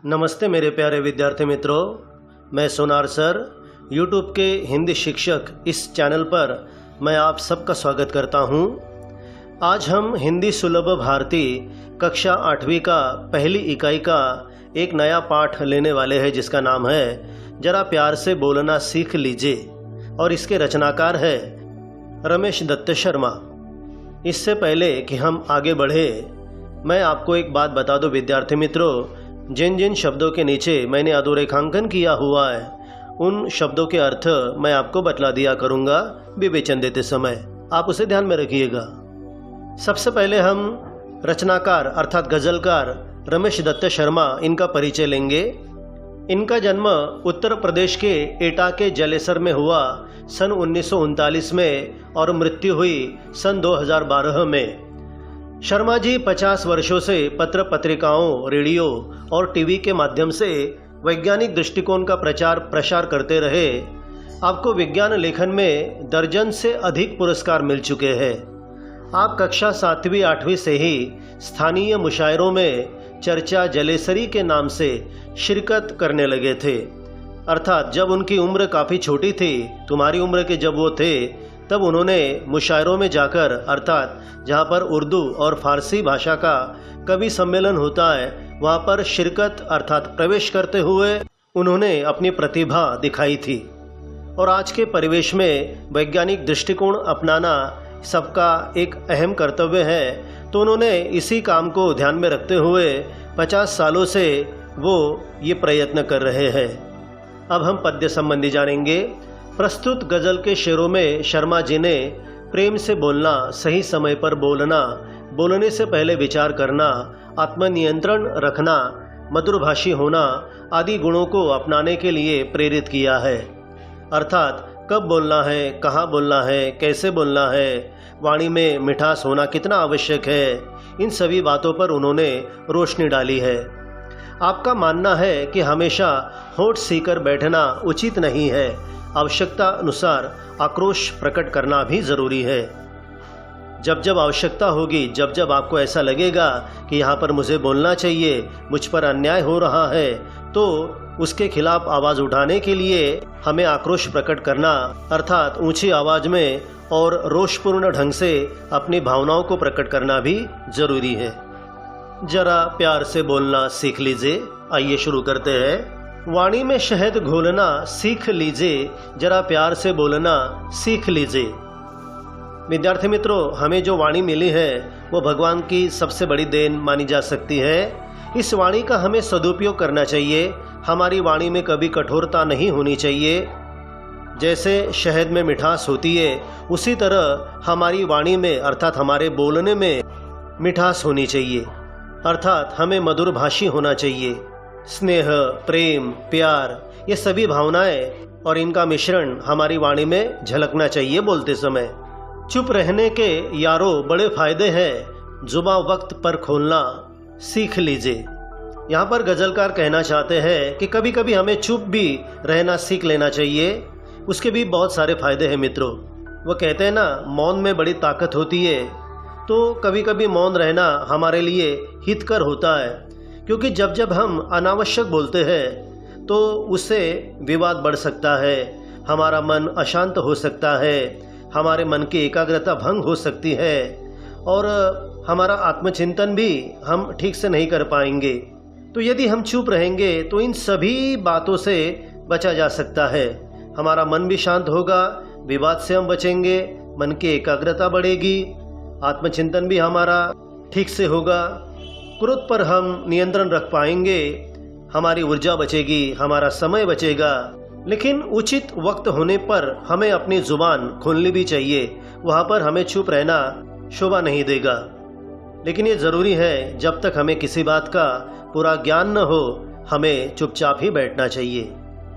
नमस्ते मेरे प्यारे विद्यार्थी मित्रों, मैं सोनार सर यूट्यूब के हिंदी शिक्षक इस चैनल पर मैं आप सबका स्वागत करता हूं। आज हम हिंदी सुलभ भारती कक्षा 8वीं का पहली इकाई का एक नया पाठ लेने वाले हैं जिसका नाम है जरा प्यार से बोलना सीख लीजिए और इसके रचनाकार है रमेश दत्त शर्मा। इससे पहले कि हम आगे बढ़े मैं आपको एक बात बता दूं विद्यार्थी मित्रों, जिन जिन शब्दों के नीचे मैंने अधोरेखांकन किया हुआ है उन शब्दों के अर्थ मैं आपको बतला दिया करूंगा विवेचन देते समय, आप उसे ध्यान में रखिएगा। सबसे पहले हम रचनाकार अर्थात गज़लकार रमेश दत्त शर्मा इनका परिचय लेंगे। इनका जन्म उत्तर प्रदेश के एटा के जलेसर में हुआ सन 1939 में और मृत्यु हुई सन 2012 में। शर्मा जी 50 वर्षों से पत्र पत्रिकाओं, रेडियो और टीवी के माध्यम से वैज्ञानिक दृष्टिकोण का प्रचार प्रसार करते रहे। आपको विज्ञान लेखन में दर्जन से अधिक पुरस्कार मिल चुके हैं। आप कक्षा 7वीं 8वीं से ही स्थानीय मुशायरों में चर्चा जलेसरी के नाम से शिरकत करने लगे थे। अर्थात जब उनकी उम्र काफ़ी छोटी थी, तुम्हारी उम्र के जब वो थे, तब उन्होंने मुशायरों में जाकर अर्थात जहाँ पर उर्दू और फारसी भाषा का कवि सम्मेलन होता है वहाँ पर शिरकत अर्थात प्रवेश करते हुए उन्होंने अपनी प्रतिभा दिखाई थी। और आज के परिवेश में वैज्ञानिक दृष्टिकोण अपनाना सबका एक अहम कर्तव्य है, तो उन्होंने इसी काम को ध्यान में रखते हुए 50 सालों से वो ये प्रयत्न कर रहे हैं। अब हम पद्य संबंधी जानेंगे। प्रस्तुत गज़ल के शेरों में शर्मा जी ने प्रेम से बोलना, सही समय पर बोलना, बोलने से पहले विचार करना, आत्मनियंत्रण रखना, मधुरभाषी होना आदि गुणों को अपनाने के लिए प्रेरित किया है। अर्थात कब बोलना है, कहाँ बोलना है, कैसे बोलना है, वाणी में मिठास होना कितना आवश्यक है, इन सभी बातों पर उन्होंने रोशनी डाली है। आपका मानना है कि हमेशा होठ सीकर बैठना उचित नहीं है, आवश्यकता अनुसार आक्रोश प्रकट करना भी ज़रूरी है। जब जब आवश्यकता होगी, जब जब आपको ऐसा लगेगा कि यहाँ पर मुझे बोलना चाहिए, मुझ पर अन्याय हो रहा है, तो उसके खिलाफ आवाज़ उठाने के लिए हमें आक्रोश प्रकट करना अर्थात ऊंची आवाज़ में और रोषपूर्ण ढंग से अपनी भावनाओं को प्रकट करना भी ज़रूरी है। जरा प्यार से बोलना सीख लीजिए। आइए शुरू करते हैं। वाणी में शहद घोलना सीख लीजिए, जरा प्यार से बोलना सीख लीजिए। विद्यार्थी मित्रों, हमें जो वाणी मिली है वो भगवान की सबसे बड़ी देन मानी जा सकती है। इस वाणी का हमें सदुपयोग करना चाहिए। हमारी वाणी में कभी कठोरता नहीं होनी चाहिए। जैसे शहद में मिठास होती है, उसी तरह हमारी वाणी में अर्थात हमारे बोलने में मिठास होनी चाहिए। अर्थात हमें मधुरभाषी होना चाहिए। स्नेह, प्रेम, प्यार ये सभी भावनाएं और इनका मिश्रण हमारी वाणी में झलकना चाहिए बोलते समय। चुप रहने के यारों बड़े फायदे हैं, जुबां वक्त पर खोलना सीख लीजिए। यहाँ पर गज़लकार कहना चाहते हैं कि कभी कभी हमें चुप भी रहना सीख लेना चाहिए, उसके भी बहुत सारे फायदे हैं मित्रों। वो कहते हैं ना, मौन में बड़ी ताकत होती है। तो कभी कभी मौन रहना हमारे लिए हितकर होता है, क्योंकि जब जब हम अनावश्यक बोलते हैं तो उससे विवाद बढ़ सकता है, हमारा मन अशांत हो सकता है, हमारे मन की एकाग्रता भंग हो सकती है और हमारा आत्मचिंतन भी हम ठीक से नहीं कर पाएंगे। तो यदि हम चुप रहेंगे तो इन सभी बातों से बचा जा सकता है। हमारा मन भी शांत होगा, विवाद से हम बचेंगे, मन की एकाग्रता बढ़ेगी, आत्मचिंतन भी हमारा ठीक से होगा, क्रोध पर हम नियंत्रण रख पाएंगे, हमारी ऊर्जा बचेगी, हमारा समय बचेगा। लेकिन उचित वक्त होने पर हमें अपनी जुबान खोलनी भी चाहिए, वहाँ पर हमें चुप रहना शोभा नहीं देगा। लेकिन ये ज़रूरी है, जब तक हमें किसी बात का पूरा ज्ञान न हो हमें चुपचाप ही बैठना चाहिए।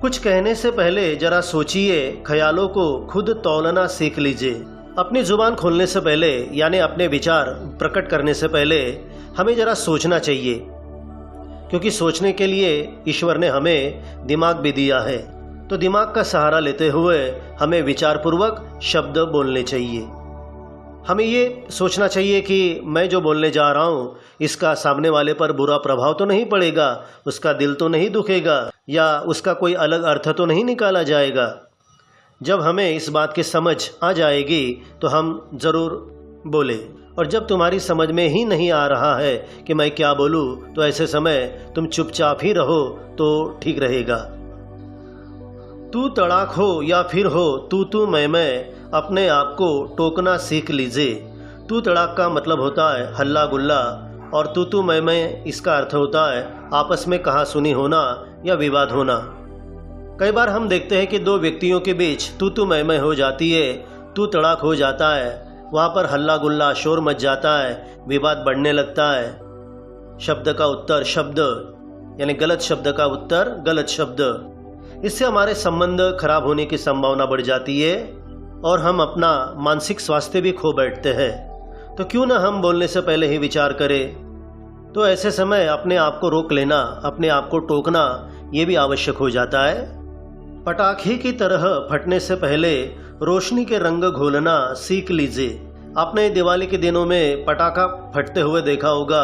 कुछ कहने से पहले जरा सोचिए, ख्यालों को खुद तौलना सीख लीजिए। अपनी जुबान खोलने से पहले यानी अपने विचार प्रकट करने से पहले हमें जरा सोचना चाहिए, क्योंकि सोचने के लिए ईश्वर ने हमें दिमाग भी दिया है। तो दिमाग का सहारा लेते हुए हमें विचारपूर्वक शब्द बोलने चाहिए। हमें ये सोचना चाहिए कि मैं जो बोलने जा रहा हूँ इसका सामने वाले पर बुरा प्रभाव तो नहीं पड़ेगा, उसका दिल तो नहीं दुखेगा या उसका कोई अलग अर्थ तो नहीं निकाला जाएगा। जब हमें इस बात की समझ आ जाएगी तो हम ज़रूर बोले। और जब तुम्हारी समझ में ही नहीं आ रहा है कि मैं क्या बोलूँ तो ऐसे समय तुम चुपचाप ही रहो तो ठीक रहेगा। तू तड़ाक हो या फिर हो तू मैं अपने आप को टोकना सीख लीजिए। तू तड़ाक का मतलब होता है हल्ला गुल्ला और तू मैं इसका अर्थ होता है आपस में कहासुनी होना या विवाद होना। कई बार हम देखते हैं कि दो व्यक्तियों के बीच तू मैं हो जाती है, तू तड़ाक हो जाता है, वहाँ पर हल्ला गुल्ला शोर मच जाता है, विवाद बढ़ने लगता है। शब्द का उत्तर शब्द यानी गलत शब्द का उत्तर गलत शब्द, इससे हमारे संबंध खराब होने की संभावना बढ़ जाती है और हम अपना मानसिक स्वास्थ्य भी खो बैठते हैं। तो क्यों ना हम बोलने से पहले ही विचार करें। तो ऐसे समय अपने आप को रोक लेना, अपने आप को टोकना ये भी आवश्यक हो जाता है। पटाखे की तरह फटने से पहले रोशनी के रंग घोलना सीख लीजिए। आपने दिवाली के दिनों में पटाखा फटते हुए देखा होगा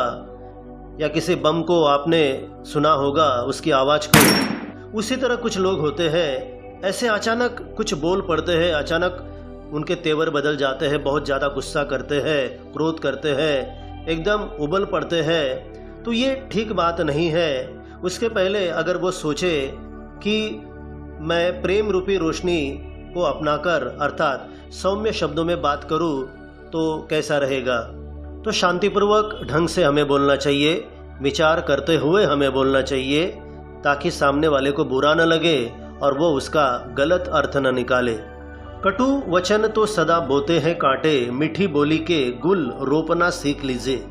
या किसी बम को आपने सुना होगा उसकी आवाज़ को। उसी तरह कुछ लोग होते हैं, ऐसे अचानक कुछ बोल पड़ते हैं, अचानक उनके तेवर बदल जाते हैं, बहुत ज़्यादा गुस्सा करते हैं, क्रोध करते हैं, एकदम उबल पड़ते हैं। तो ये ठीक बात नहीं है। उसके पहले अगर वो सोचे कि मैं प्रेम रूपी रोशनी को अपनाकर अर्थात सौम्य शब्दों में बात करूं तो कैसा रहेगा। तो शांतिपूर्वक ढंग से हमें बोलना चाहिए, विचार करते हुए हमें बोलना चाहिए ताकि सामने वाले को बुरा न लगे और वो उसका गलत अर्थ न निकाले। कटु वचन तो सदा बोते हैं कांटे, मीठी बोली के गुल रोपना सीख लीजिए।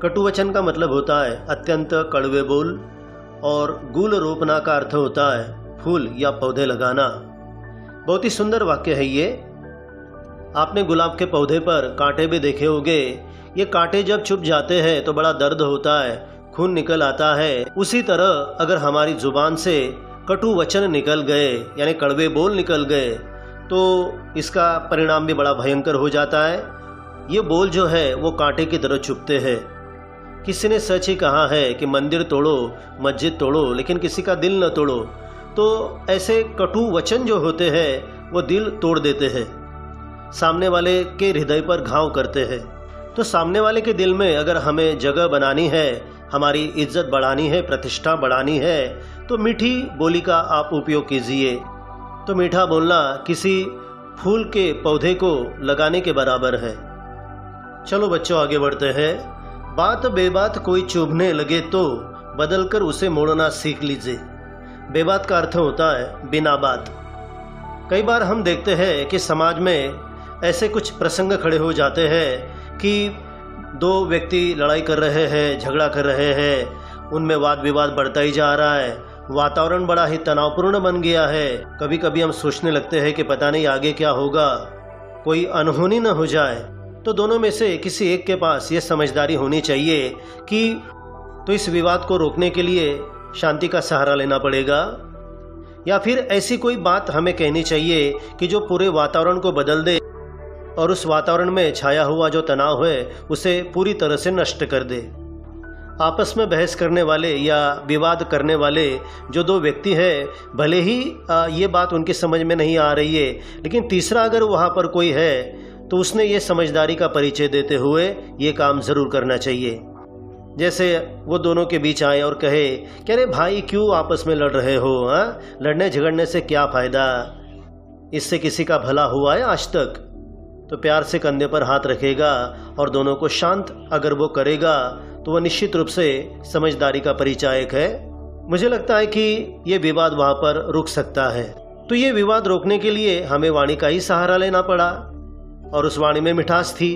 कटु वचन का मतलब होता है अत्यंत कड़वे बोल और गुल रोपना का अर्थ होता है फूल या पौधे लगाना। बहुत ही सुंदर वाक्य है ये। आपने गुलाब के पौधे पर कांटे भी देखे होंगे। ये कांटे जब चुभ जाते हैं तो बड़ा दर्द होता है, खून निकल आता है। उसी तरह अगर हमारी जुबान से कटु वचन निकल गए यानी कड़वे बोल निकल गए तो इसका परिणाम भी बड़ा भयंकर हो जाता है। ये बोल जो है वो कांटे की तरह चुभते हैं। किसी ने सच ही कहा है कि मंदिर तोड़ो मस्जिद तोड़ो लेकिन किसी का दिल न तोड़ो। तो ऐसे कटु वचन जो होते हैं वो दिल तोड़ देते हैं, सामने वाले के हृदय पर घाव करते हैं। तो सामने वाले के दिल में अगर हमें जगह बनानी है, हमारी इज्जत बढ़ानी है, प्रतिष्ठा बढ़ानी है तो मीठी बोली का आप उपयोग कीजिए। तो मीठा बोलना किसी फूल के पौधे को लगाने के बराबर है। चलो बच्चों आगे बढ़ते हैं। बात बेबात कोई चुभने लगे तो बदलकर उसे मोड़ना सीख लीजिए। बेबात का अर्थ होता है बिना बात। कई बार हम देखते हैं कि समाज में ऐसे कुछ प्रसंग खड़े हो जाते हैं कि दो व्यक्ति लड़ाई कर रहे हैं, झगड़ा कर रहे हैं, उनमें वाद विवाद बढ़ता ही जा रहा है, वातावरण बड़ा ही तनावपूर्ण बन गया है। कभी कभी हम सोचने लगते हैं कि पता नहीं आगे क्या होगा, कोई अनहोनी न हो जाए। तो दोनों में से किसी एक के पास ये समझदारी होनी चाहिए कि तो इस विवाद को रोकने के लिए शांति का सहारा लेना पड़ेगा या फिर ऐसी कोई बात हमें कहनी चाहिए कि जो पूरे वातावरण को बदल दे और उस वातावरण में छाया हुआ जो तनाव है उसे पूरी तरह से नष्ट कर दे। आपस में बहस करने वाले या विवाद करने वाले जो दो व्यक्ति हैं, भले ही ये बात उनकी समझ में नहीं आ रही है, लेकिन तीसरा अगर वहाँ पर कोई है तो उसने ये समझदारी का परिचय देते हुए ये काम ज़रूर करना चाहिए। जैसे वो दोनों के बीच आए और कहे कि अरे भाई क्यों आपस में लड़ रहे हो, हाँ लड़ने झगड़ने से क्या फ़ायदा, इससे किसी का भला हुआ है आज तक। तो प्यार से कंधे पर हाथ रखेगा और दोनों को शांत अगर वो करेगा तो वह निश्चित रूप से समझदारी का परिचायक है। मुझे लगता है कि ये विवाद वहाँ पर रुक सकता है। तो ये विवाद रोकने के लिए हमें वाणी का ही सहारा लेना पड़ा और उस वाणी में मिठास थी।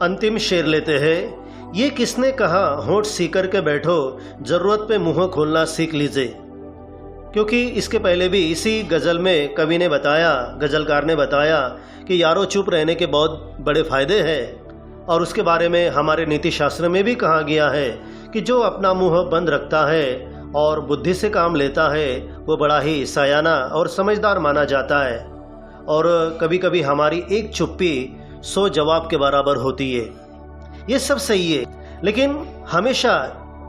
अंतिम शेर लेते हैं। ये किसने कहा होंठ सीकर के बैठो, ज़रूरत पे मुंह खोलना सीख लीजिए। क्योंकि इसके पहले भी इसी गज़ल में कवि ने बताया, गज़लकार ने बताया कि यारों चुप रहने के बहुत बड़े फ़ायदे हैं। और उसके बारे में हमारे नीति शास्त्र में भी कहा गया है कि जो अपना मुंह बंद रखता है और बुद्धि से काम लेता है वो बड़ा ही सयाना और समझदार माना जाता है। और कभी कभी हमारी एक चुप्पी 100 जवाब के बराबर होती है। ये सब सही है, लेकिन हमेशा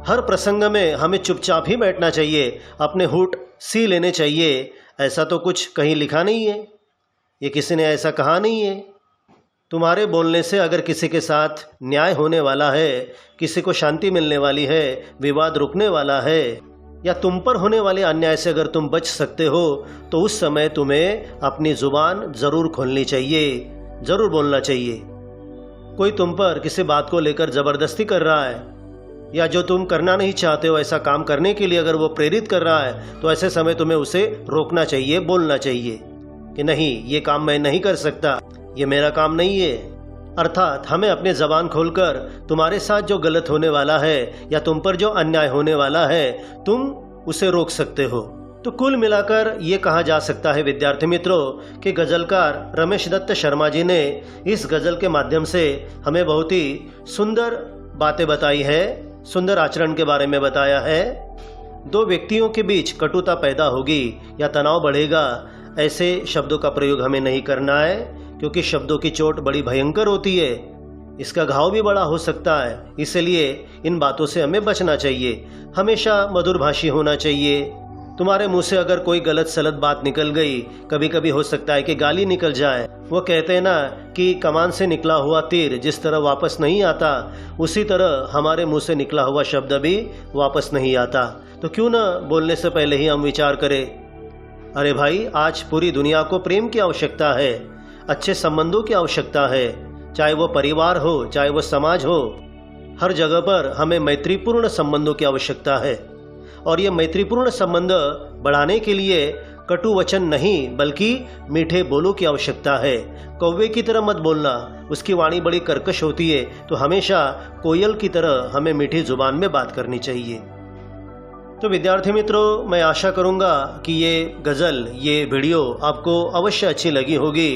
हर प्रसंग में हमें चुपचाप ही बैठना चाहिए, अपने होंठ सी लेने चाहिए, ऐसा तो कुछ कहीं लिखा नहीं है, ये किसी ने ऐसा कहा नहीं है। तुम्हारे बोलने से अगर किसी के साथ न्याय होने वाला है, किसी को शांति मिलने वाली है, विवाद रुकने वाला है, या तुम पर होने वाले अन्याय से अगर तुम बच सकते हो, तो उस समय तुम्हें अपनी ज़ुबान ज़रूर खोलनी चाहिए, ज़रूर बोलना चाहिए। कोई तुम पर किसी बात को लेकर ज़बरदस्ती कर रहा है, या जो तुम करना नहीं चाहते हो ऐसा काम करने के लिए अगर वो प्रेरित कर रहा है, तो ऐसे समय तुम्हें उसे रोकना चाहिए, बोलना चाहिए कि नहीं, ये काम मैं नहीं कर सकता, ये मेरा काम नहीं है। अर्थात हमें अपनी ज़बान खोलकर तुम्हारे साथ जो गलत होने वाला है या तुम पर जो अन्याय होने वाला है, तुम उसे रोक सकते हो। तो कुल मिलाकर ये कहा जा सकता है विद्यार्थी मित्रों कि गज़लकार रमेश दत्त शर्मा जी ने इस गज़ल के माध्यम से हमें बहुत ही सुंदर बातें बताई है, सुंदर आचरण के बारे में बताया है। दो व्यक्तियों के बीच कटुता पैदा होगी या तनाव बढ़ेगा, ऐसे शब्दों का प्रयोग हमें नहीं करना है, क्योंकि शब्दों की चोट बड़ी भयंकर होती है, इसका घाव भी बड़ा हो सकता है। इसलिए इन बातों से हमें बचना चाहिए, हमेशा मधुरभाषी होना चाहिए। तुम्हारे मुंह से अगर कोई गलत सलत बात निकल गई, कभी कभी हो सकता है कि गाली निकल जाए। वो कहते हैं ना कि कमान से निकला हुआ तीर जिस तरह वापस नहीं आता, उसी तरह हमारे मुंह से निकला हुआ शब्द भी वापस नहीं आता। तो क्यों ना बोलने से पहले ही हम विचार करें, अरे भाई, आज पूरी दुनिया को प्रेम की आवश्यकता है, अच्छे संबंधों की आवश्यकता है, चाहे वो परिवार हो, चाहे वो समाज हो, हर जगह पर हमें मैत्रीपूर्ण संबंधों की आवश्यकता है। और ये मैत्रीपूर्ण संबंध बढ़ाने के लिए कटु वचन नहीं बल्कि मीठे बोलों की आवश्यकता है। कौवे की तरह मत बोलना, उसकी वाणी बड़ी कर्कश होती है, तो हमेशा कोयल की तरह हमें मीठी जुबान में बात करनी चाहिए। तो विद्यार्थी मित्रों, मैं आशा करूँगा कि ये गज़ल, ये वीडियो आपको अवश्य अच्छी लगी होगी।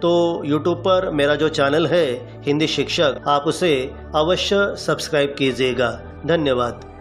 तो YouTube पर मेरा जो चैनल है हिंदी शिक्षक, आप उसे अवश्य सब्सक्राइब कीजिएगा। धन्यवाद।